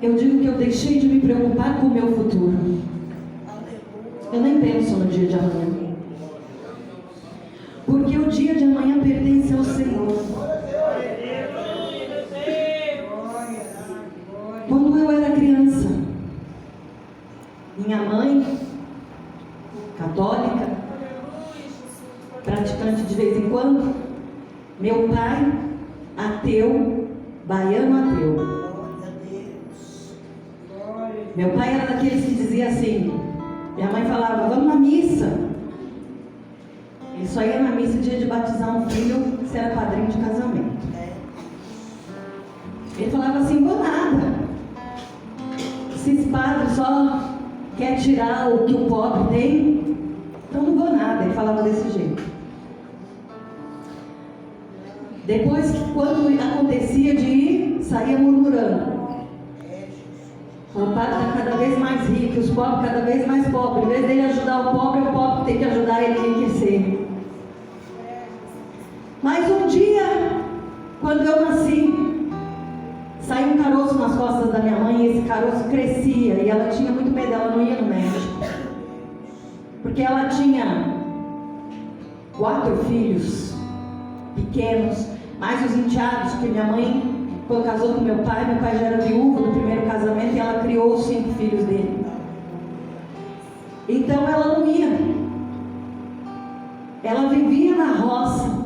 eu digo que eu deixei de me preocupar com o meu futuro. Eu nem penso no dia de amanhã. Porque o dia de amanhã pertence ao Senhor. Quando eu era criança, minha mãe, católica, praticante de vez em quando, meu pai, ateu, baiano ateu. Meu pai era daqueles que dizia assim, minha mãe falava, vamos na missa. Ele só ia na missa dia de batizar um filho, se era padrinho de casamento. Ele falava assim, vou nada. Esses padres só quer tirar o que o pobre tem, então não vou nada. Ele falava desse jeito. Depois, quando acontecia de ir, saía murmurando. O padre está cada vez mais rico, os pobres cada vez mais pobres. Em vez dele ajudar o pobre tem que ajudar ele a enriquecer. Mas um dia, quando eu nasci, saiu um caroço nas costas da minha mãe, e esse caroço crescia, e ela tinha muito medo, ela não ia no médico. Porque ela tinha 4 filhos pequenos, mais os enteados, que minha mãe, quando casou com meu pai já era viúvo do primeiro casamento, e ela criou os 5 filhos dele. Então ela não ia. Ela vivia na roça,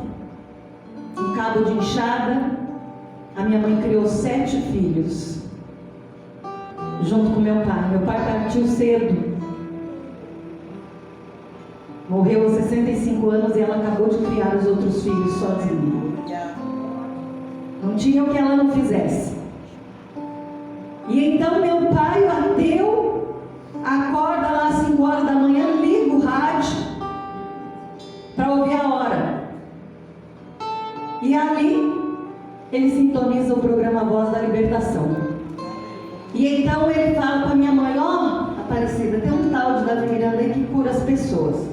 um cabo de enxada. A minha mãe criou 7 filhos, junto com meu pai. Meu pai partiu cedo, morreu aos 65 anos, e ela acabou de criar os outros filhos sozinha. Não tinha o que ela não fizesse. E então meu pai, o ateu, acorda lá às 5 horas da manhã, liga o rádio para ouvir a hora. E ali ele sintoniza o programa Voz da Libertação. E então ele fala para minha mãe, ó, Aparecida, tem um tal de Davi Miranda aí que cura as pessoas.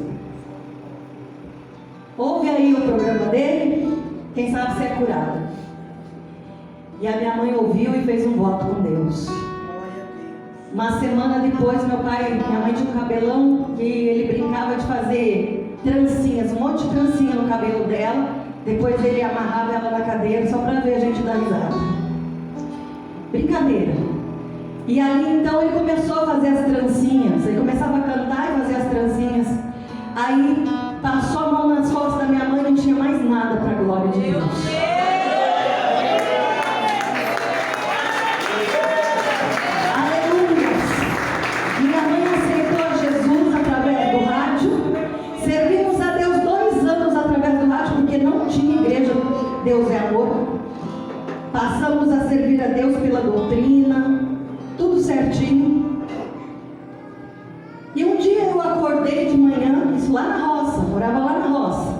Ouve aí o programa dele, quem sabe se é curada. E a minha mãe ouviu e fez um voto com Deus. Uma semana depois, minha mãe tinha um cabelão que ele brincava de fazer trancinhas, um monte de trancinha no cabelo dela. Depois ele amarrava ela na cadeira só para ver a gente dar risada. Brincadeira. E ali então ele começou a fazer as trancinhas. Ele começava a cantar e fazer as trancinhas. Aí passou a mão nas costas da minha mãe e não tinha mais nada para a glória de Deus. Aleluia! Minha mãe aceitou Jesus através do rádio. Servimos a Deus 2 anos através do rádio, porque não tinha igreja Deus é Amor. Passamos a servir a Deus pela doutrina, tudo certinho. E um dia eu acordei de manhã, isso lá na roça, morava lá na roça.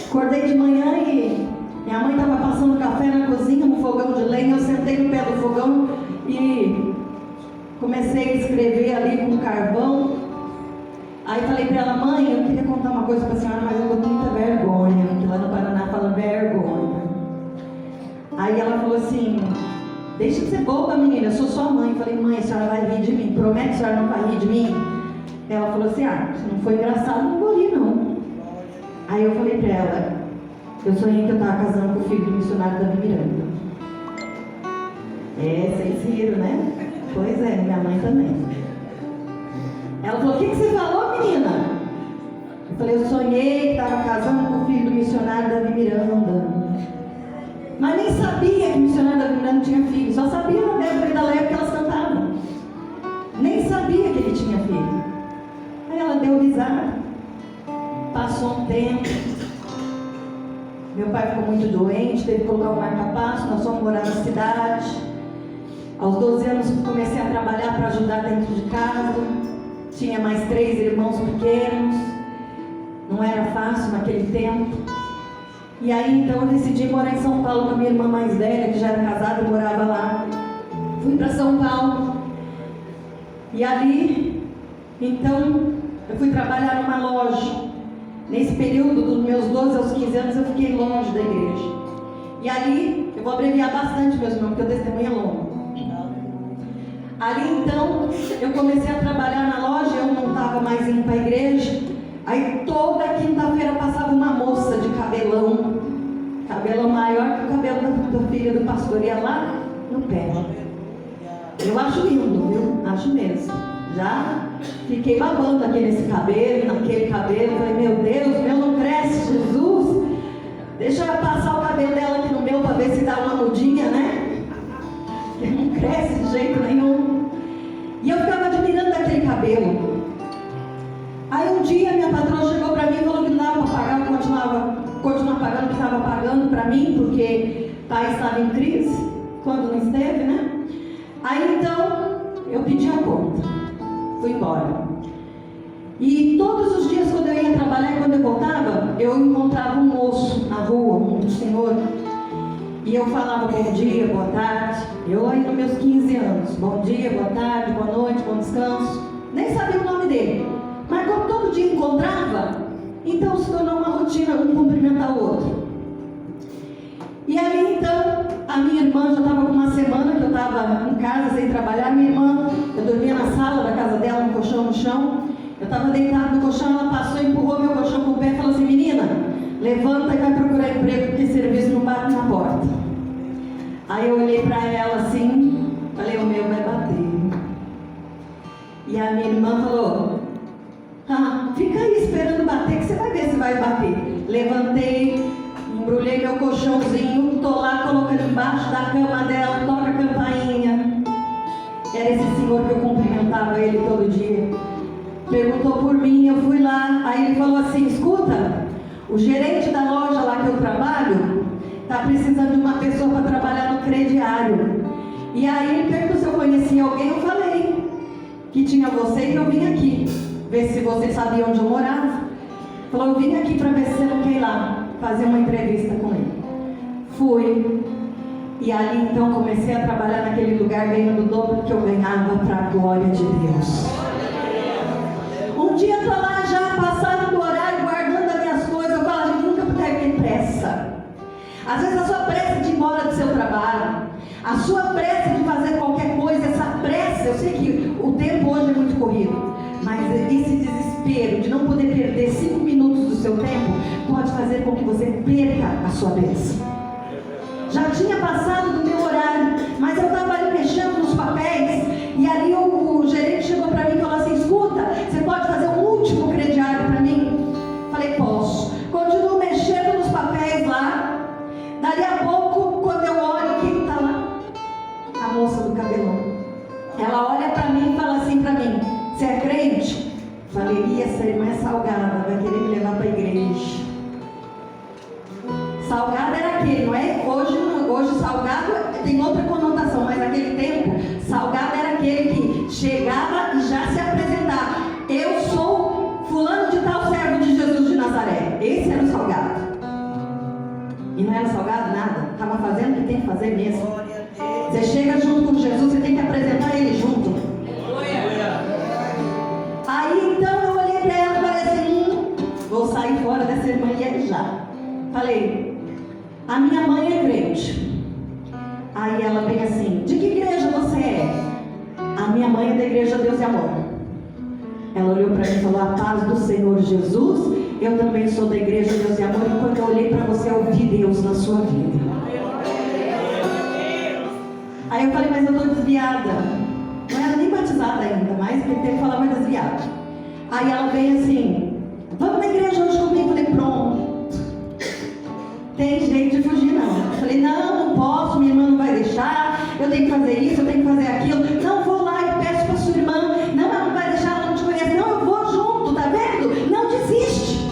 Acordei de manhã e minha mãe estava passando café na cozinha, no fogão de lenha. Eu sentei no pé do fogão e comecei a escrever ali com carvão. Aí falei para ela, mãe, eu queria contar uma coisa para a senhora, mas eu estou com muita vergonha, porque lá no Paraná fala vergonha. Aí ela falou assim, deixa de ser boba, menina, eu sou sua mãe. Eu falei, mãe, a senhora vai rir de mim, promete que a senhora não vai rir de mim? Ela falou assim, se não for engraçado, não vou rir não. Aí eu falei para ela, eu sonhei que eu estava casando com o filho do missionário Davi Miranda. Vocês riram, né? Pois é, minha mãe também. Ela falou, o que você falou, menina? Eu falei, eu sonhei que estava casando com o filho do missionário Davi Miranda. Mas nem sabia que o missionário Davi Miranda tinha filho. Só sabia na Débora e da Léa que elas cantavam. Nem sabia que ele tinha filho. Aí ela deu risada. Passou um tempo. Meu pai ficou muito doente, teve que colocar um marca-passo. Nós fomos morar na cidade. Aos 12 anos comecei a trabalhar para ajudar dentro de casa. Tinha mais 3 irmãos pequenos. Não era fácil naquele tempo. E aí então eu decidi morar em São Paulo com a minha irmã mais velha, que já era casada e morava lá. Fui para São Paulo. E ali, então, eu fui trabalhar numa loja. Nesse período dos meus 12 aos 15 anos eu fiquei longe da igreja. E ali, eu vou abreviar bastante, meus irmãos, porque o testemunho é longo. Ali então, eu comecei a trabalhar na loja, eu não estava mais indo para a igreja. Aí toda quinta-feira passava uma moça de cabelão maior que o cabelo da filha do pastor, ia lá no pé. Eu acho lindo, viu? Acho mesmo. Já fiquei babando naquele cabelo. Falei, meu Deus, meu não cresce, Jesus. Deixa eu passar o cabelo dela aqui no meu para ver se dá uma mudinha, né? Porque não cresce de jeito nenhum. E eu ficava admirando aquele cabelo. Aí um dia minha patroa chegou para mim e falou que não dava para pagar, continuar pagando o que estava pagando para mim, porque o país estava em crise, quando não esteve, né? Aí então eu pedi a conta, fui embora. E todos os dias quando eu ia trabalhar e quando eu voltava, eu encontrava um moço na rua, um senhor, e eu falava bom dia, boa tarde. Eu aí nos meus 15 anos, bom dia, boa tarde, boa noite, bom descanso. Nem sabia o nome dele, mas como todo dia encontrava, então se tornou uma rotina, um cumprimentar o outro. E aí então, a minha irmã já estava com uma semana que eu estava em casa sem trabalhar. Minha irmã, eu dormia na sala da casa dela, um colchão no chão. Eu estava deitado no colchão, ela passou, empurrou meu colchão com o pé e falou assim: menina, levanta e vai procurar emprego, porque serviço não bate na porta. Aí eu olhei para ela assim, falei, o meu vai bater. E a minha irmã falou: fica aí esperando bater, que você vai ver se vai bater. Levantei, embrulhei meu colchãozinho, tô lá colocando embaixo da cama dela, toca a campainha. Era esse senhor que eu cumprimentava ele todo dia. Perguntou por mim, eu fui lá. Aí ele falou assim: escuta, o gerente da loja lá que eu trabalho está precisando de uma pessoa para trabalhar no crediário. E aí ele perguntou se eu conhecia alguém. Eu falei que tinha você e eu vim aqui ver se você sabia onde eu morava. Falou, eu vim aqui para ver se você não quer ir lá fazer uma entrevista com ele. Fui. E ali então comecei a trabalhar naquele lugar, ganhando o dobro que eu ganhava, para a glória de Deus. Um dia eu estou lá já passando do horário, guardando as minhas coisas. Eu falo, a gente nunca deve ter pressa. Às vezes a sua pressa de ir embora do seu trabalho, a sua pressa de fazer qualquer coisa, essa pressa, eu sei que o tempo hoje é muito corrido, mas esse desespero de não poder perder 5 minutos do seu tempo pode fazer com que você perca a sua bênção. Já tinha passado do meu horário, mas eu estava ali mexendo nos papéis, e ali o gerente chegou para mim e falou assim: escuta, você pode fazer um último crediário para mim? Falei, posso. Continuo mexendo nos papéis lá. Dali a pouco, quando eu olho, quem está lá? A moça do cabelão. Ela olha para mim e fala assim para mim: você é crente? Falei, e essa irmã é salgada, vai querer me levar para a igreja. Salgado era aquele, não é? Hoje salgado tem outra conotação, mas naquele tempo, salgado era aquele que chegava e já se apresentava. Eu sou fulano de tal, servo de Jesus de Nazaré. Esse era o salgado. E não era salgado nada, estava fazendo o que tem que fazer mesmo. Você chega junto com Jesus, você tem que apresentar ele junto. Aí então eu olhei para ela e falei assim: vou sair fora dessa irmã e já. Falei, a minha mãe é crente. Aí ela vem assim: de que igreja você é? A minha mãe é da igreja Deus e Amor. Ela olhou para mim e falou: a paz do Senhor Jesus. Eu também sou da igreja Deus e Amor. E quando eu olhei para você, eu vi Deus na sua vida. Aí eu falei, mas eu estou desviada. Não era nem batizada ainda, mas ele teve que falar mais desviada. Aí ela veio assim: vamos na igreja hoje comigo. Eu falei, pronto. Tem jeito de fugir não. Eu falei, não posso, minha irmã não vai deixar. Eu tenho que fazer isso, eu tenho que fazer aquilo. Não, vou lá e peço para sua irmã. Não, ela não vai deixar, ela não te conhece. Não, eu vou junto, tá vendo? Não desiste.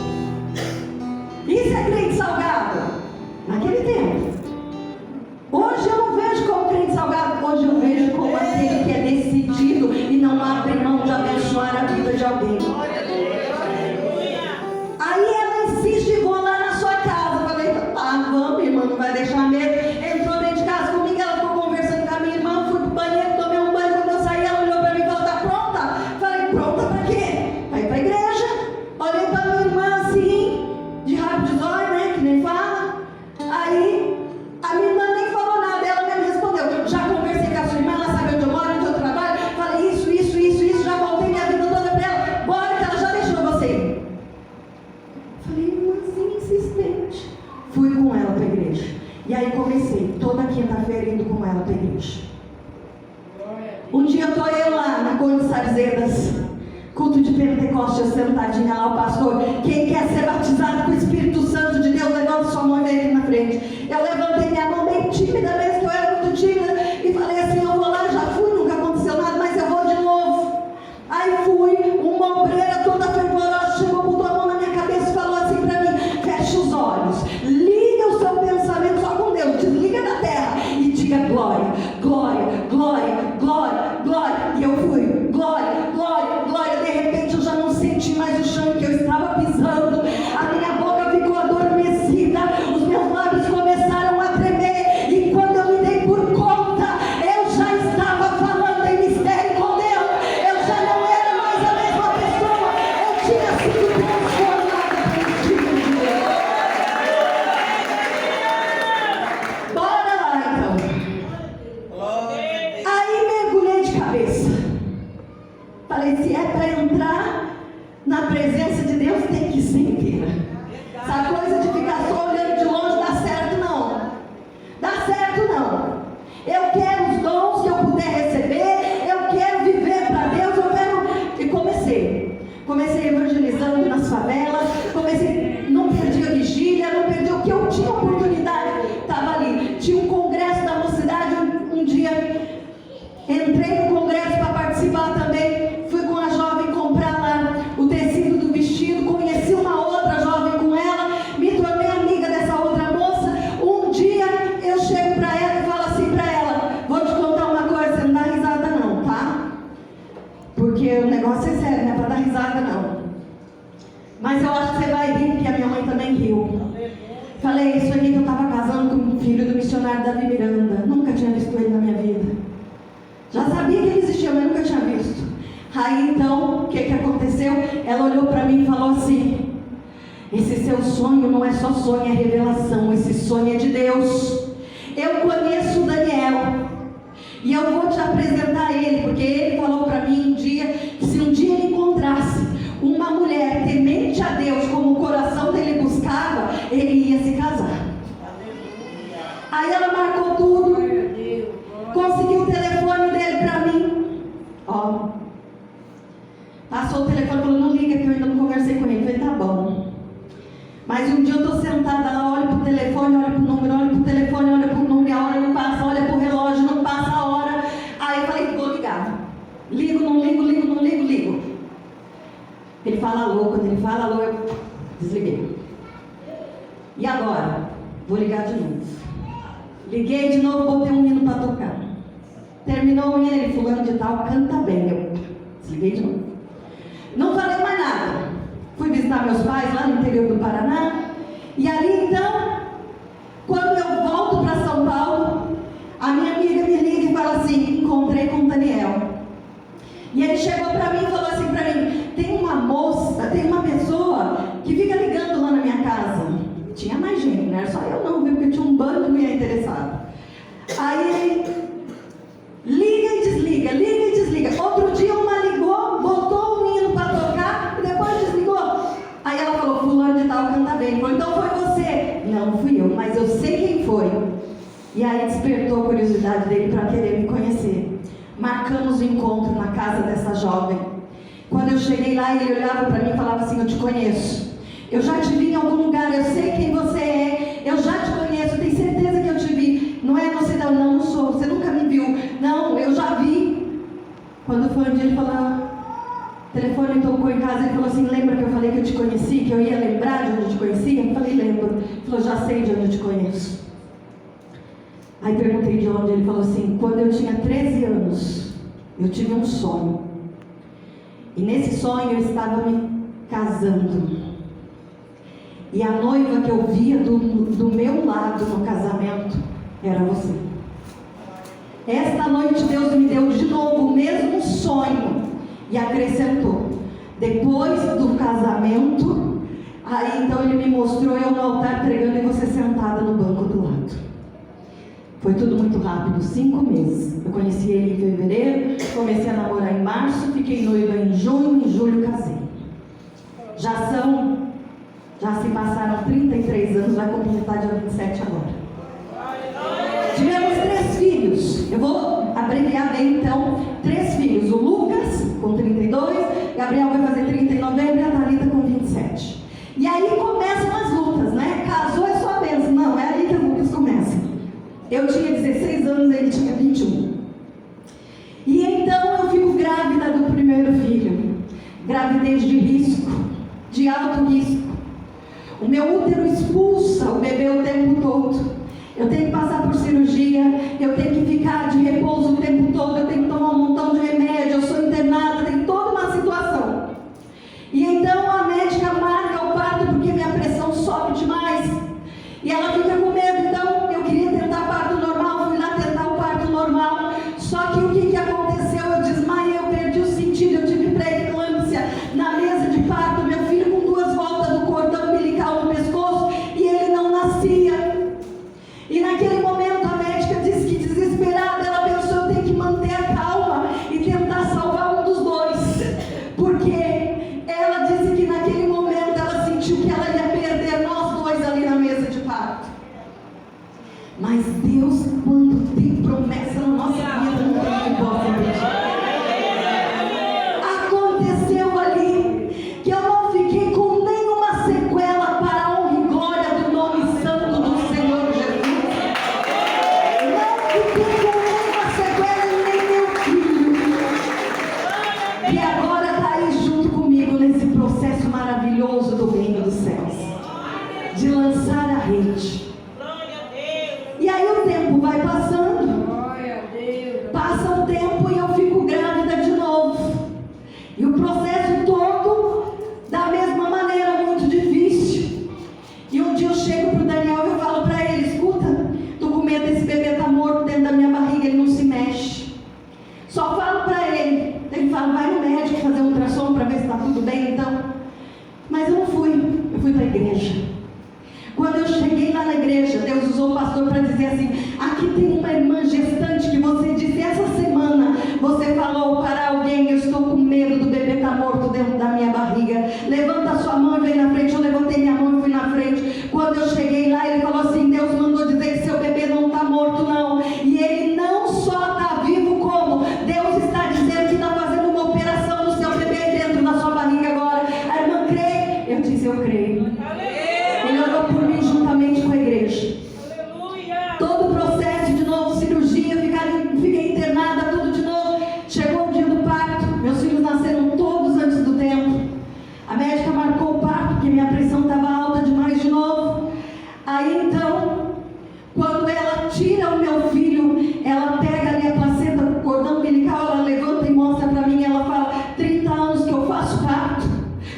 Isso é crente salgado. Naquele tempo. Hoje eu não vejo como crente salgado. Hoje eu vejo como aquele que é decidido e não abre mão de abençoar a vida de alguém. Aí ela insiste, vou lá na sua casa. Eu falei, vamos, irmã, não vai deixar mesmo. Entrou dentro de casa comigo, ela ficou conversando com a minha irmã, fui pro banheiro, tomei um banho, Um dia estou eu lá na Conde Sarzedas, culto de Pentecoste, eu sentadinha lá, o pastor, quem quer ser batizado com o Espírito Santo de Deus, levanta sua mão e vem aqui na frente. Eu levantei minha mão bem tímida, mesmo que eu era muito tímida, e falei assim, eu vou lá, já fui, nunca aconteceu nada, mas eu vou de novo. Aí fui, uma obreira toda fervorosa chegou, botou a mão na minha cabeça e falou assim para mim, fecha os olhos, liga o seu pensamento só com Deus, desliga da terra e diga glória, glória, glória, glória, glória. E eu fui, glória, glória, glória. De repente eu já não senti mais o chão que eu estava pisando, a minha boca ficou adormecida, os meus lábios começaram a tremer, e quando eu me dei por conta, eu já estava falando em mistério com Deus, eu já não era mais a mesma pessoa, eu tinha sido transformada pelo Espírito de Deus. Bora lá então. Aí mergulhei de cabeça. Falei, se é para entrar na presença de Deus, tem que ser inteira. Essa coisa de ficar só olhando de longe dá certo não. Dá certo não. Eu quero os dons que eu puder receber, eu quero viver para Deus, eu quero... E comecei evangelizando nas favelas, não perdi a vigília, não perdi o que eu tinha oportunidade, estava ali. Tinha um congresso da mocidade, um dia entrei no congresso para participar também, fui com a jovem comprar lá o tecido do vestido, conheci uma outra jovem com ela, me tornei amiga dessa outra moça. Um dia eu chego para ela e falo assim para ela, vou te contar uma coisa, você não dá risada não, tá? Porque o negócio é sério, não é para dar risada não. Mas eu acho que você vai rir, porque a minha mãe também riu. Falei, isso aqui que eu estava casando com o filho do missionário Davi Miranda, nunca tinha visto ele na minha vida. Já sabia que ele existia, mas nunca tinha visto. Aí então, o que aconteceu? Ela olhou para mim e falou assim, esse seu sonho não é só sonho, é revelação, esse sonho é de Deus. Eu conheço o Daniel, e eu vou te apresentar ele, porque ele falou para mim um dia, que se um dia ele encontrasse uma mulher temente a Deus, como o coração dele buscava, ele ia se casar. Aí ela marcou tudo, conseguiu o telefone dele para mim, ó, passou o telefone, falou, não liga que eu ainda não conversei com ele. Eu falei, tá bom. Mas um dia eu estou sentada lá, olho pro telefone, olho pro número, olho pro telefone, olho pro número, a hora não passa, olha pro relógio, não passa a hora. Aí eu falei, vou ligar. Ligo, não ligo, ligo, não ligo, ligo. Ele fala alô, quando ele fala alô, eu desliguei. E agora? Vou ligar de novo. Liguei de novo, botei um hino para tocar. Terminou o hino, ele, fulano de tal, canta bem. Eu desliguei de novo. Não falei mais nada. Fui visitar meus pais lá no interior do Paraná. E ali então, quando eu volto para São Paulo, a minha amiga me liga e fala assim, encontrei com o Daniel. E ele chegou para mim e falou assim para mim, tem uma moça, tem uma pessoa que fica ligando lá na minha casa. Tinha mais gente, não era só eu não, viu? Porque tinha um bando de mulher interessada. Aí liga e desliga, liga e desliga. Outro dia uma ligou, botou o hino para tocar e depois desligou. Aí ela falou, fulano de tal canta bem. Falou, então foi você. Não fui eu, mas eu sei quem foi. E aí despertou a curiosidade dele para querer me conhecer. Marcamos o encontro na casa dessa jovem. Quando eu cheguei lá, ele olhava para mim e falava assim, eu te conheço. Eu já te vi em algum lugar, eu sei quem você é, eu já te conheço, tenho certeza que eu te vi. Não é você não, não sou, você nunca me viu. Não, eu já vi. Quando foi um dia ele falou, o telefone tocou em casa, ele falou assim, lembra que eu falei que eu te conheci, que eu ia lembrar de onde eu te conhecia? Eu falei, lembro. Ele falou, já sei de onde eu te conheço. Aí perguntei de onde, ele falou assim, quando eu tinha 13 anos, eu tive um sonho. E nesse sonho eu estava me casando. E a noiva que eu via do meu lado no casamento era você. Esta noite Deus me deu de novo o mesmo sonho e acrescentou. Depois do casamento, aí então ele me mostrou eu no altar pregando e você sentada no banco do lado. Foi tudo muito rápido, 5 meses. Eu conheci ele em fevereiro, comecei a namorar em março, fiquei noiva em junho, em julho casei. Já se passaram 33 anos, vai completar dia 27 agora. Tivemos 3 filhos. Eu vou abreviar bem então. Gabriel vai fazer 30 em novembro e a Thalita com 27. E aí começam as lutas, né? Casou é só bênção. Não, é aí que as lutas começam. Eu tinha 16 anos, ele tinha 21. E então eu fico grávida do primeiro filho. Gravidez de risco, de alto risco. O meu útero expulsa o bebê o tempo todo. Eu tenho que passar por cirurgia, eu tenho que ficar de repouso o tempo todo, eu tenho que tomar um montão de remédio, eu sou internada, tem toda uma situação. E então a médica marca o parto porque minha pressão sobe demais. E ela fica com medo, então eu queria tentar parto normal, fui lá tentar o parto normal. Só que o que aconteceu? Eu desmaiei, eu perdi o sentido, eu tive pré-eclâmpsia na mesa de parto, meu filho com 2 voltas do cordão umbilical no pescoço e ele não nascia. E naquele momento a médica disse que desesperada, ela pensou, eu tenho que manter a calma e tentar salvar um dos dois. Porque ela disse que naquele momento ela sentiu que ela ia perder nós dois ali na mesa de parto. Mas Deus, quando tem promessa na nossa vida, não tem que possa acreditar. Aconteceu ali que eu não fiquei com nenhuma sequela para a honra e glória do nome santo do Senhor Jesus. Não fiquei com nenhuma sequela e nem meu filho. E agora está aí junto comigo nesse processo maravilhoso do reino dos céus, de lançar a rede. E aí o tempo vai passando, passa um tempo e eu fico grávida de novo. E o processo todo da mesma maneira, muito difícil. E um dia eu chego para o Daniel e eu falo para ele, escuta, tô com medo desse bebê estar morto dentro da minha barriga, ele não se mexe. Só falo para ele, ele fala, vai no médico fazer um ultrassom para ver se está tudo bem então. Mas eu não fui, eu fui para a igreja. Quando eu cheguei lá na igreja, Deus usou o pastor para dizer assim, aqui tem uma irmã gestante que você disse, essa semana você falou para alguém, eu estou com medo do bebê estar morto dentro da minha barriga, levanta a sua mão e vem na frente. Eu levantei minha mão e fui na frente. Quando eu cheguei lá, ele falou assim, Deus mandou dizer que seu bebê não está morto não, e ele não só está vivo, como Deus está dizendo que está fazendo uma operação no seu bebê dentro da sua barriga agora. A irmã crê? Eu disse, eu creio. Ele orou por mim juntamente com a igreja. Todo o processo de novo, cirurgia, fiquei internada, tudo de novo. Chegou o dia do parto, meus filhos nasceram todos antes do tempo. A médica marcou o parto porque minha pressão estava alta demais de novo. Aí então, quando ela tira o meu filho, ela pega ali a placenta, o cordão umbilical, ela levanta e mostra para mim, ela fala, 30 anos que eu faço parto.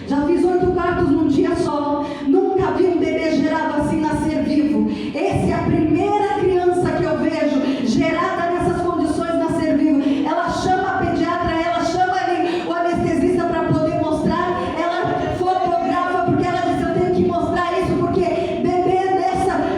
Já fiz 8 partos num dia só. Nunca vi um bebê gerado assim nascer vivo. Essa é a primeira criança que eu vejo gerada nessas condições nascer vivo. Ela chama a pediatra, ela chama ali o anestesista para poder mostrar. Ela fotografa porque ela diz, eu tenho que mostrar isso porque bebê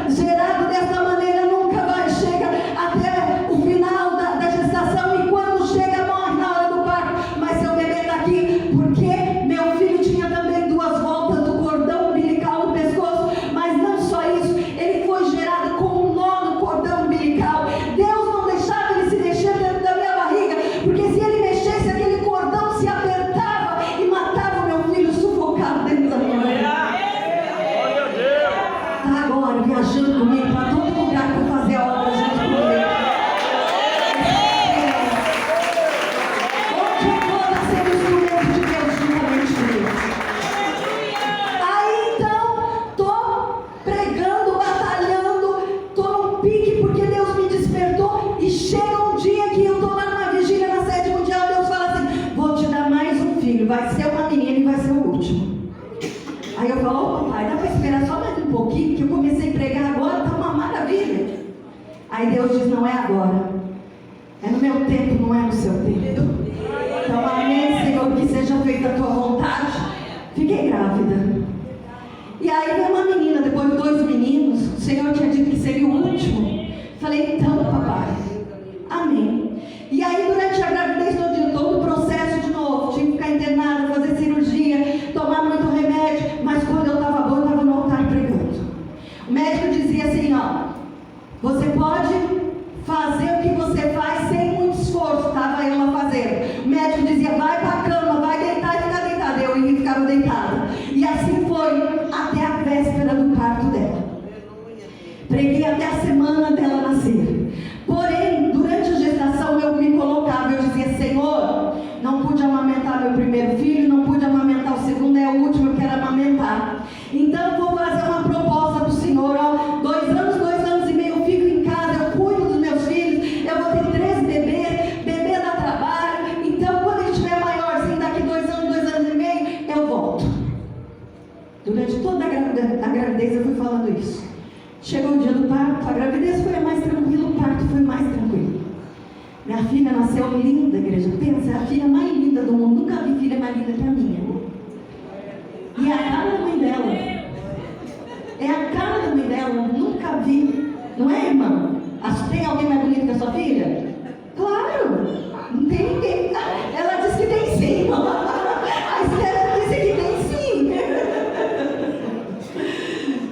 gerado dessa maneira nunca vai chegar até o final da gestação e quando chega morre na hora do parto. Mas seu bebê está aqui porque meu filho tinha também 2 voltas do cordão umbilical no pescoço, mas não só isso, ele foi gerado com um nó no cordão umbilical. Deus não deixava ele se mexer dentro da minha barriga, porque se ele mexesse, aquele cordão se apertava e matava o meu filho sufocado dentro da minha barriga. Está agora viajando comigo para todo lugar para fazer a obra junto comigo. Aí então, estou pregando, batalhando, estou num pique porque Deus me despertou e chega um dia que eu estou lá numa vigília na sede mundial, Deus fala assim, vou te dar mais um filho, vai ser uma menina e vai ser o último. Aí eu falo, ô papai, dá para esperar só mais um pouquinho, que eu comecei a pregar agora, está uma maravilha. Aí Deus diz, não é agora, é no meu tempo, não é no seu tempo. Então, amém, Senhor, que seja feita a tua vontade. Fiquei grávida. E aí veio uma menina, depois de 2 meninos. O Senhor tinha dito que seria o último. Falei, então, papai, amém. E aí, durante a gravidez todo o processo de novo, tinha que ficar internada, fazer cirurgia, tomar muito remédio. Mas quando eu estava boa, eu estava no altar pregando. O médico dizia assim, ó, você pode fazer o que você faz sem muito esforço. Estava eu lá fazendo. nasceu linda, igreja. Pensa, é a filha mais linda do mundo. Nunca vi filha mais linda que a minha. E é a cara da mãe dela. É a cara da mãe dela. Nunca vi. Não é, irmã? Tem alguém mais bonito que a sua filha? Claro. Não tem ninguém. Ela disse que tem sim. A Estela disse que tem sim.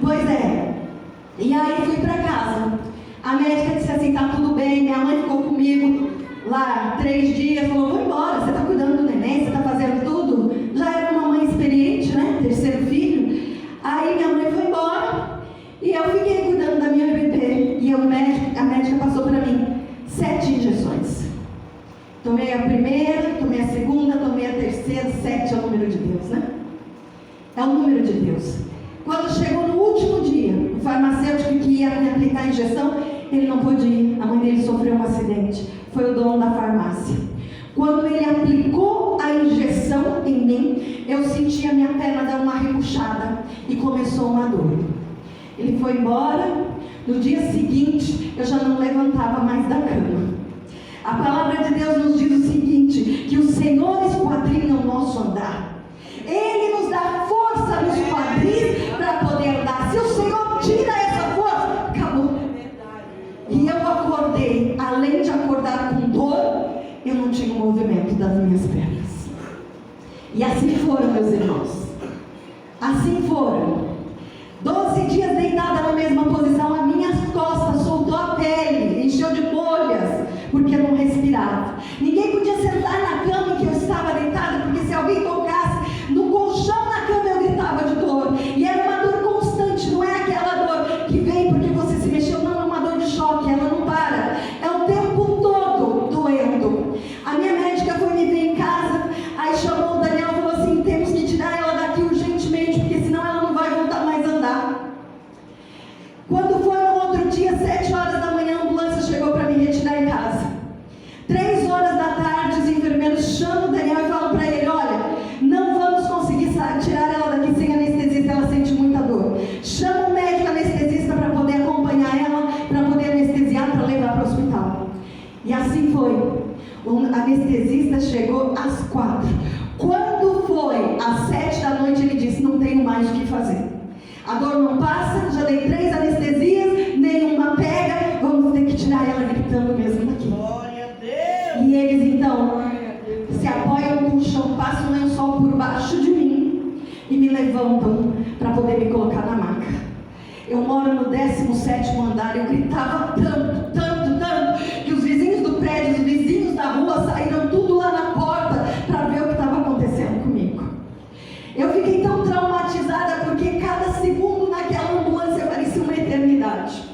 Pois é. E aí fui pra casa. A médica disse assim, tá tudo bem. Minha mãe ficou comigo lá 3 dias. Falou, vou embora, você tá cuidando do neném, você tá fazendo tudo. Já era uma mãe experiente, né? 3º filho. Aí minha mãe foi embora. E eu fiquei cuidando da minha bebê. E a médica passou para mim 7 injeções. Tomei a primeira, tomei a segunda, tomei a terceira. 7 é o número de Deus, né? É o número de Deus. Quando chegou no último dia, o farmacêutico que ia me aplicar a injeção, ele não pôde ir. A mãe dele sofreu um acidente. Foi o dono da farmácia. Quando ele aplicou a injeção em mim, eu senti a minha perna dar uma repuxada e começou uma dor. Ele foi embora. No dia seguinte, eu já não levantava mais da cama. A palavra de Deus nos diz o seguinte, que o Senhor esquadrinha o nosso andar. Ele nos dá força nos quadris para poder andar. Se o Senhor tira essa força, acabou. E eu acordei, além de acordar com dor, eu não tinha o movimento das minhas pernas. E assim foram, meus irmãos. Assim foram. 12 dias deitada na mesma posição, as minhas costas soltou a pele, encheu de bolhas, porque eu não respirava. Ninguém podia sentar na cama em que eu estava deitada, porque se alguém tocasse no colchão na cama, eu gritava de dor. E era uma dor constante, não é aquela dor que vem porque você se mexeu, não, é uma dor de choque, ela não para. É o tempo todo doendo. A minha médica foi me ver em casa, aí chamou o Daniel e falou assim, temos que tirar ela daqui urgentemente, porque senão ela não vai voltar mais a andar. Quando foi no outro dia, 7 horas da manhã, a ambulância chegou para me retirar em casa. 3 horas da tarde, os enfermeiros chamam o Daniel e falam para ele, olha, não vamos conseguir tirar ela daqui sem anestesista, ela sente muita dor. Chama o médico anestesista para poder acompanhar ela, para poder anestesiar, para levar para o hospital. E assim foi. O anestesista chegou às 4. Quando foi às 7 da noite, ele disse, não tenho mais o que fazer. A dor não passa, já dei 3 anestesias, nenhuma pega, vamos ter que tirar ela gritando mesmo daqui. Glória a Deus! E eles então se apoiam no chão, passam o lençol por baixo de mim e me levantam para poder me colocar na maca. Eu moro no 17º andar, eu gritava tanto, tanto, tanto, que os vizinhos do prédio, os vizinhos da rua saíram tudo lá na porta para ver o que estava acontecendo comigo. Eu fiquei tão traumatizada porque cada segundo naquela ambulância parecia uma eternidade.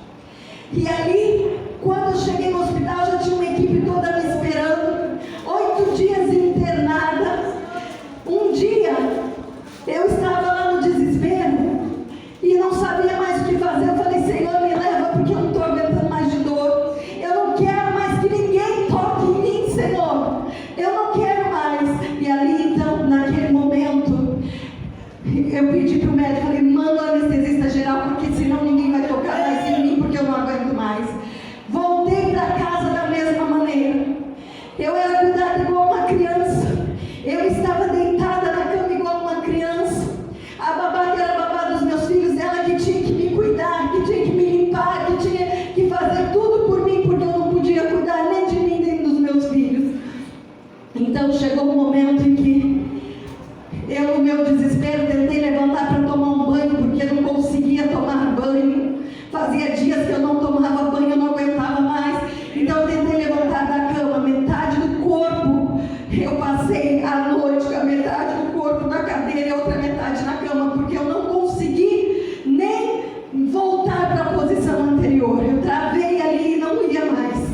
E ali, quando eu cheguei no hospital, já tinha uma equipe toda me esperando. 8 dias internada. Um dia, eu estava lá no desespero e não sabia mais o que fazer. Eu falei, Senhor, me leva porque eu não estou aguentando mais de dor. Eu não quero mais que ninguém toque em mim, Senhor. Eu não quero mais. E ali, então, naquele momento, eu pedi para o médico, falei, manda o anestesista geral, porque senão ninguém vai tocar mais em mim, porque eu não aguento mais. Voltei para casa da mesma maneira. Eu era cuidada igual uma criança. Eu estava deitada na cama igual uma criança. A babá que era a babá dos meus filhos, ela que tinha que me cuidar, que tinha que me limpar, que tinha que fazer tudo por mim, porque eu não podia cuidar nem de mim, nem dos meus filhos. Então chegou um momento em que eu, no meu desespero, tentei levantar para tomar um banho, porque eu não conseguia tomar banho. Fazia dias que eu não tomava banho, eu não aguentava mais. Então eu tentei levantar da cama, metade do corpo. Eu passei a noite com a metade do corpo na cadeira e a outra metade na cama, porque eu não consegui nem voltar para a posição anterior. Eu travei ali e não ia mais.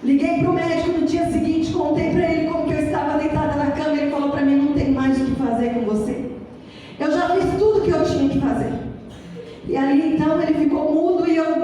Liguei para o médico no dia seguinte, contei para ele como que eu estava deitada na cama. Ele falou para mim, não tem mais o que fazer com você. Eu já fiz tudo que eu tinha que fazer. E ali então ele ficou mudo e eu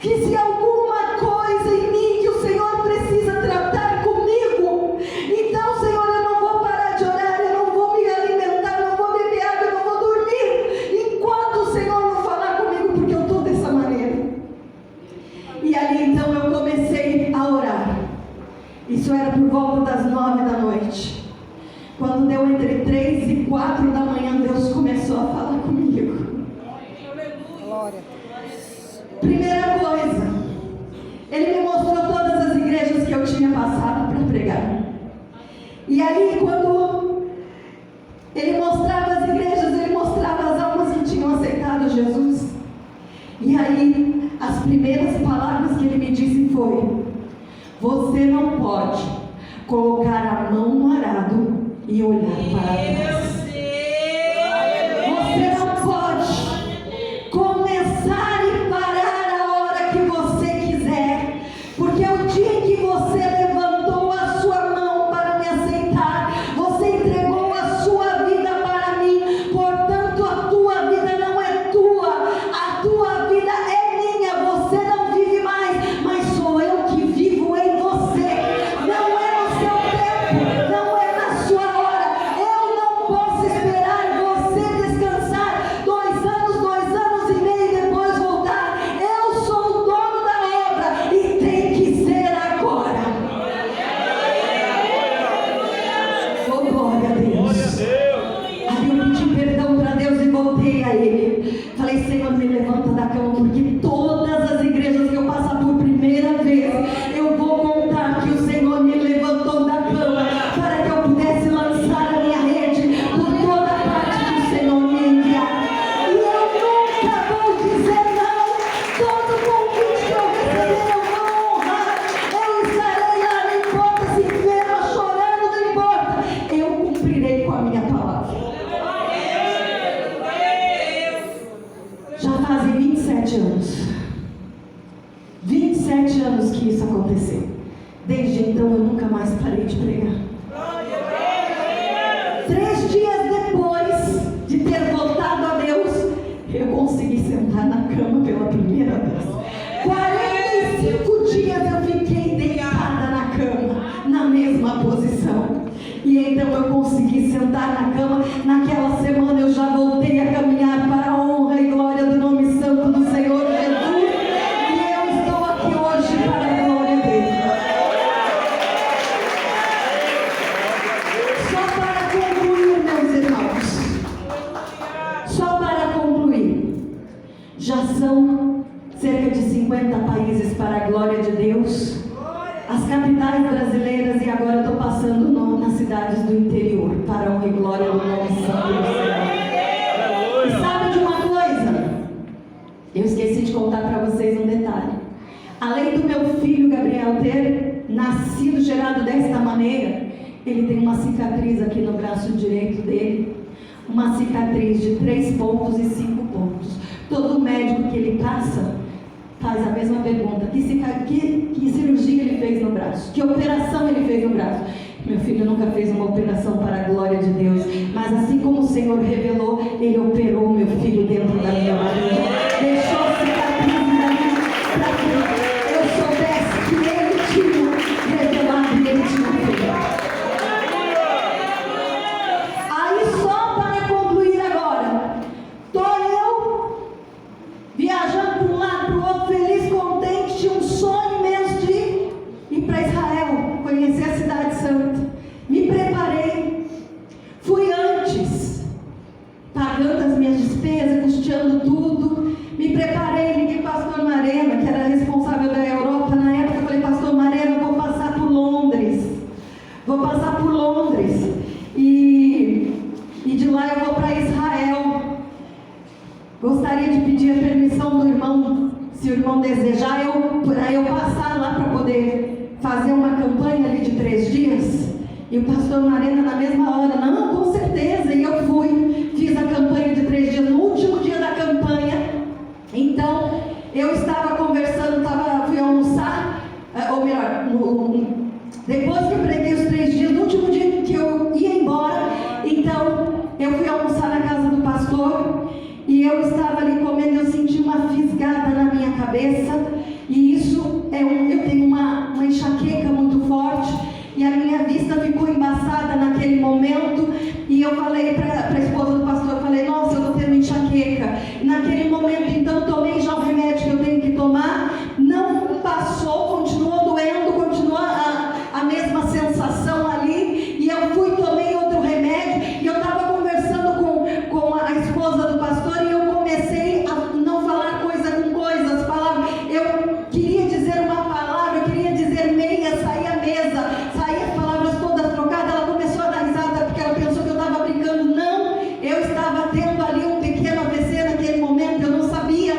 que se alguma coisa em mim que o Senhor precisa tratar comigo, então, Senhor, eu não vou parar de orar, eu não vou me alimentar, não vou beber água, eu não vou dormir, enquanto o Senhor não falar comigo, porque eu estou dessa maneira. E ali então eu comecei a orar. Isso era por volta das 9 da noite. Quando deu entre 3 e 4 da manhã, Deus começou a falar comigo. Glória. Primeira coisa, Ele me mostrou todas as igrejas que eu tinha passado para pregar. E ali, quando Ele mostrava as igrejas, Ele mostrava as almas que tinham aceitado Jesus. E aí, as primeiras palavras que Ele me disse foi: você não pode colocar a mão no arado e olhar para trás. Você não pode começar e parar a hora que você quiser, porque o dia que você levantou a sua mão para me aceitar, você entregou a sua vida para mim. Portanto, a tua vida não é tua, a tua vida é minha. Você não vive mais, mas sou eu que vivo em você. Não é no seu tempo, não é na sua hora. Eu não posso esperar você descansar 2 anos e meio e depois voltar. Eu sou o dono da obra e tem que ser agora. Oh, glória a Deus. Aí eu pedi perdão para Deus e voltei a Ele. Falei: Senhor, me levanta da cama, porque todas as igrejas que eu passar por primeira vez, eu vou contar que o Senhor me levantou da cama para que eu pudesse lançar a minha rede por toda parte que o Senhor me enviar. E eu nunca vou dizer não. Todo convite que eu receber, eu vou honrar. Eu estarei lá, não importa se enferma, chorando, não importa. Eu cumprirei com a minha palavra. Já fazem 27 anos. 27 anos que isso aconteceu. Desde então eu nunca mais parei de pregar. 3 dias depois de ter voltado a Deus, eu consegui sentar na cama pela primeira vez. 45 dias eu fiquei deitada na cama, na mesma posição. E então eu consegui sentar na cama. Naquela semana eu já voltei a caminhar para a honra e glória do nome santo do Senhor Jesus. E eu estou aqui hoje para a glória dele. Só para concluir, meus irmãos. Só para concluir. Já são cerca de 50 países para a glória de Deus. As capitais brasileiras, e agora estou passando nas cidades do interior, para a honra e glória do nome santo do Senhor. E sabe de uma coisa? Eu esqueci de contar para vocês um detalhe. Além do meu filho Gabriel ter nascido, gerado desta maneira, ele tem uma cicatriz aqui no braço direito dele. Uma cicatriz de 3 pontos e 5 pontos. Todo médico que ele passa faz a mesma pergunta: que cirurgia ele fez no braço? Que operação ele fez no braço? Meu filho nunca fez uma operação para a glória de Deus, mas assim como o Senhor revelou, Ele operou meu filho dentro da minha barriga, deixou cicatrizes ali para que eu soubesse que Ele tinha revelado e Ele tinha feito. Aí, só para concluir agora, estou eu viajando para um lado, para o outro, feliz, contente, tinha um sonho imenso de ir para Israel, conhecer a cidade santa. Me preparei, fui antes, pagando as minhas despesas, custeando tudo. Me preparei, liguei para o pastor Marena, que era responsável da Europa na época. Falei: pastor Marena, eu vou passar por Londres. E de lá eu vou para Israel. Gostaria de pedir a permissão do irmão, se o irmão desejar, para eu passar lá para poder fazer uma campanha ali de 3 dias. E o pastor Marena, na mesma hora: não, com certeza. E eu fui, fiz a campanha de 3 dias. No último dia da campanha, então, eu estava conversando, fui almoçar, ou melhor, depois que eu preguei os 3 dias, no último dia que eu ia embora, então, eu fui almoçar na casa do pastor. E eu estava ali comendo, eu senti uma fisgada na minha cabeça. falei para a esposa do pastor, eu falei, nossa, eu estou tendo enxaqueca. Naquele momento, então, tomei já o remédio que eu tenho que tomar, não passou, continuou doendo, continuou a mesma sensação ali, e eu fui, tomei outro remédio, e eu estava conversando com a esposa do pastor, e eu comecei a não falar coisa com coisa, as palavras, eu queria dizer uma palavra, eu queria dizer meia, saía a mesa, saía as palavras todas trocadas, ela começou a dar risada, porque ela pensou que eu estava brincando. Não, eu estava tendo ali um pequeno AVC naquele momento, eu não sabia.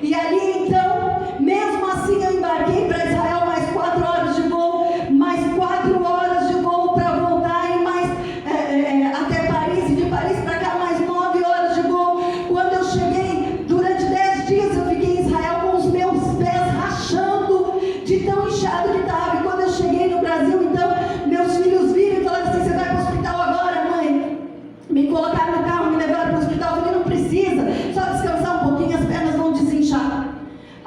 E ali então, mesmo assim, eu embarquei para Israel, mais 4 horas de voo, mais 4 horas de voo para voltar, e mais até Paris, e de Paris para cá, mais 9 horas de voo. Quando eu cheguei, durante 10 dias eu fiquei em Israel com os meus pés rachando de tão inchado que estava. E quando eu cheguei no Brasil, então, meus filhos viram e falaram assim, você vai para o hospital agora, mãe? Me colocaram no carro, me levaram para o hospital. Eu falei, não precisa, só descansar um pouquinho, as pernas vão desinchar.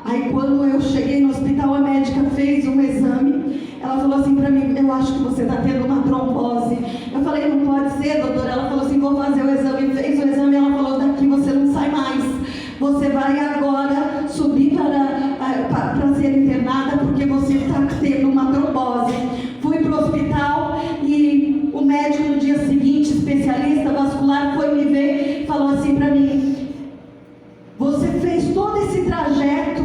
Aí quando eu cheguei no hospital, a médica fez um exame. Ela falou assim para mim, eu acho que você está tendo uma trombose. Eu falei, não pode ser, doutora. Ela falou assim, vou fazer o exame. Fez o exame, ela falou, daqui você não sai mais. Você vai agora subir para ser internada, porque você está tendo uma trombose. Fui para o hospital e o médico no dia seguinte, especialista vascular, foi me ver e falou assim para mim, você fez todo esse trajeto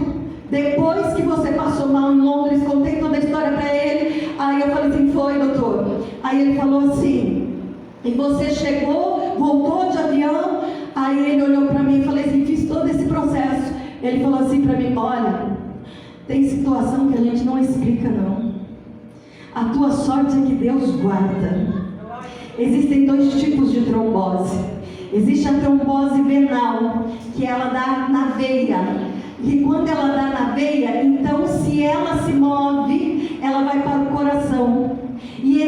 depois que você passou mal em Londres? Contei toda a história para ele. Aí eu falei assim, foi, doutor. Aí ele falou assim, e você chegou, voltou de avião? Aí ele olhou para mim e falei assim, fiz todo esse processo. Ele falou assim para mim, olha, tem situação que a gente não explica não. A tua sorte é que Deus guarda. Existem 2 tipos de trombose. Existe a trombose venal, que ela dá na veia. E quando ela dá na veia, então se ela se move, ela vai para o coração. E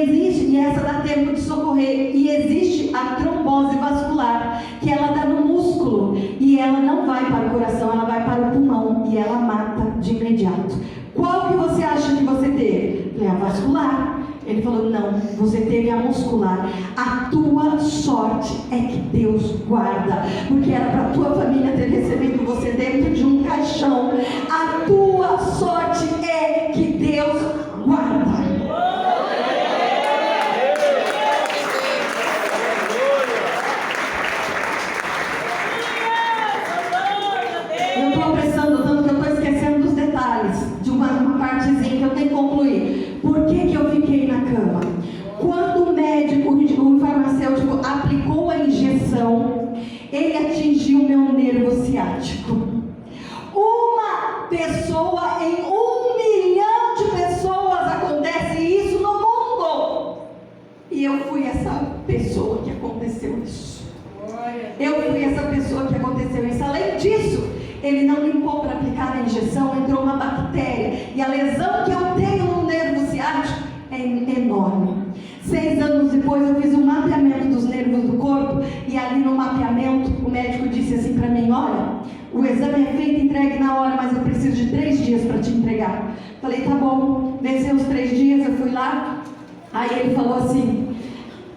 essa dá tempo de socorrer. E existe a trombose vascular, que ela dá no músculo, e ela não vai para o coração, ela vai para o pulmão, e ela mata de imediato. Qual que você acha que você teve? É a vascular. Ele falou, não, você teve a muscular. A tua sorte é que Deus guarda, porque era para a tua família ter recebido você dentro de um caixão. A tua sorte é que Deus guarda. Eu estou apressando tanto que eu estou esquecendo dos detalhes de uma partezinha que eu tenho que concluir. Por que eu fiquei na cama? Quando o médico, o farmacêutico aplicou a injeção, ele atingiu o meu nervo ciático. Uma pessoa em 1 milhão de pessoas acontece isso no mundo. E eu fui essa pessoa que aconteceu isso. Eu fui essa pessoa que aconteceu isso. Além disso, ele não limpou para aplicar a injeção, entrou uma bactéria. E a lesão que eu tenho no nervo ciático é enorme. 6 anos depois eu fiz um mapeamento dos nervos do corpo. E ali no mapeamento o médico disse assim para mim, olha, o exame é feito e entregue na hora, mas eu preciso de 3 dias para te entregar. Falei, tá bom. Venceu os 3 dias, eu fui lá. Aí ele falou assim,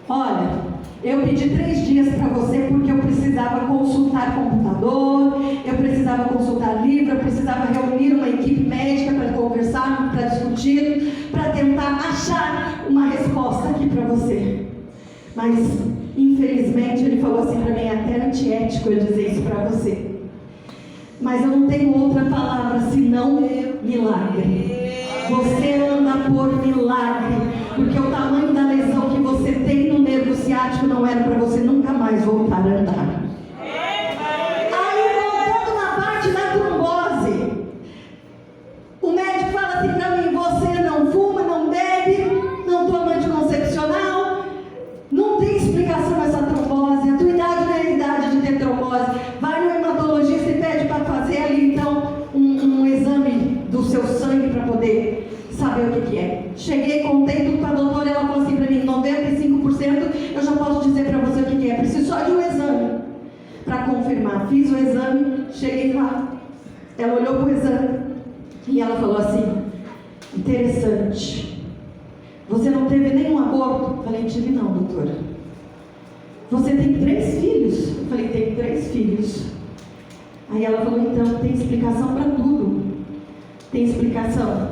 olha, eu pedi 3 dias para você porque eu precisava consultar computador, eu precisava consultar livro, eu precisava reunir uma equipe médica para conversar, para discutir, para tentar achar uma resposta aqui para você. Mas, infelizmente, ele falou assim para mim, é até antiético eu dizer isso para você. Mas eu não tenho outra palavra senão milagre. Você anda por milagre, porque o tamanho da lesão que você tem no nervo ciático não era para você nunca mais voltar a andar. Aí, voltando na parte da trombose, o médico fala assim para mim, você não fuma, não bebe, não toma anticoncepcional, não tem explicação essa trombose, a tua idade não é a idade de ter trombose. Vai no hematologista e pede para fazer ali então um exame do seu sangue para poder saber o que é. Cheguei, contei tudo para a doutora, ela falou assim para mim, 95% eu já posso dizer para você o que é. Preciso só de um exame para confirmar. Fiz o exame, cheguei lá, ela olhou para o exame e ela falou assim, interessante, você não teve nenhum aborto? Falei, tive não, doutora. você tem 3 filhos? Eu falei, tenho 3 filhos. Aí ela falou, então, tem explicação para tudo. Tem explicação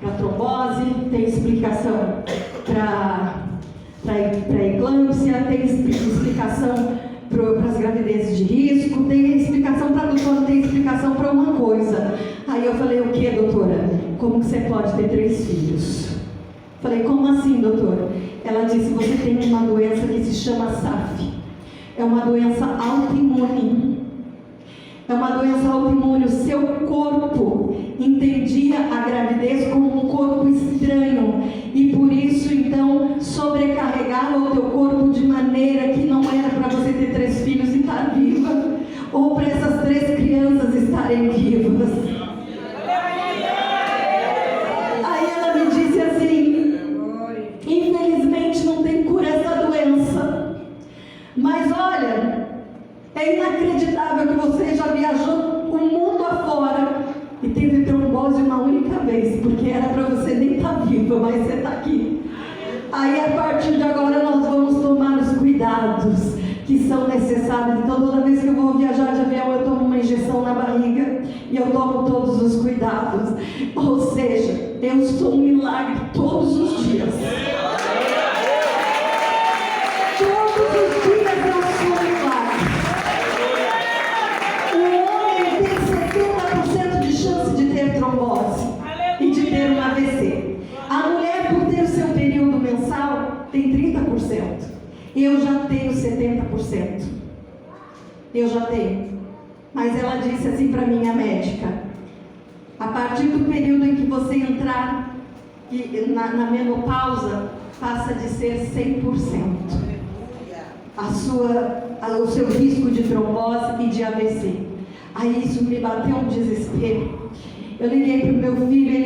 para trombose, tem explicação para eclâmpsia, tem explicação para as gravidezes de risco, tem explicação para tudo, não tem explicação para uma coisa. Aí eu falei, o que, doutora? Como que você pode ter 3 filhos? Falei, como assim, doutora? Ela disse, você tem uma doença que se chama SAF. É uma doença autoimune. É uma doença autoimune. O seu corpo entendia a gravidez como um corpo estranho. E por isso, então, sobrecarregava o teu corpo de maneira que não era para você ter 3 filhos e estar viva. Ou para essas 3 crianças estarem vivas. Aí ela me disse assim, infelizmente não tem cura essa doença. Mas olha, é inacreditável que você já viajou o mundo afora e teve trombose uma única vez, porque era para você nem estar viva, mas você está aqui. Aí a partir de agora nós vamos tomar os cuidados que são necessários. Então toda vez que eu vou viajar de avião eu tomo uma injeção na barriga e eu tomo todos os cuidados. Ou seja, eu sou um milagre todos os dias. Todos os dias eu sou um milagre. O homem tem 70% de chance de ter trombose e de ter um AVC. A mulher, por ter o seu período mensal, tem 30%. Eu já tenho 70%. Eu já tenho. Mas ela disse assim para mim, a médica, a partir do período em que você entrar na menopausa, passa de ser 100%. O seu risco de trombose e de AVC. Aí isso me bateu um desespero. Eu liguei para o meu filho e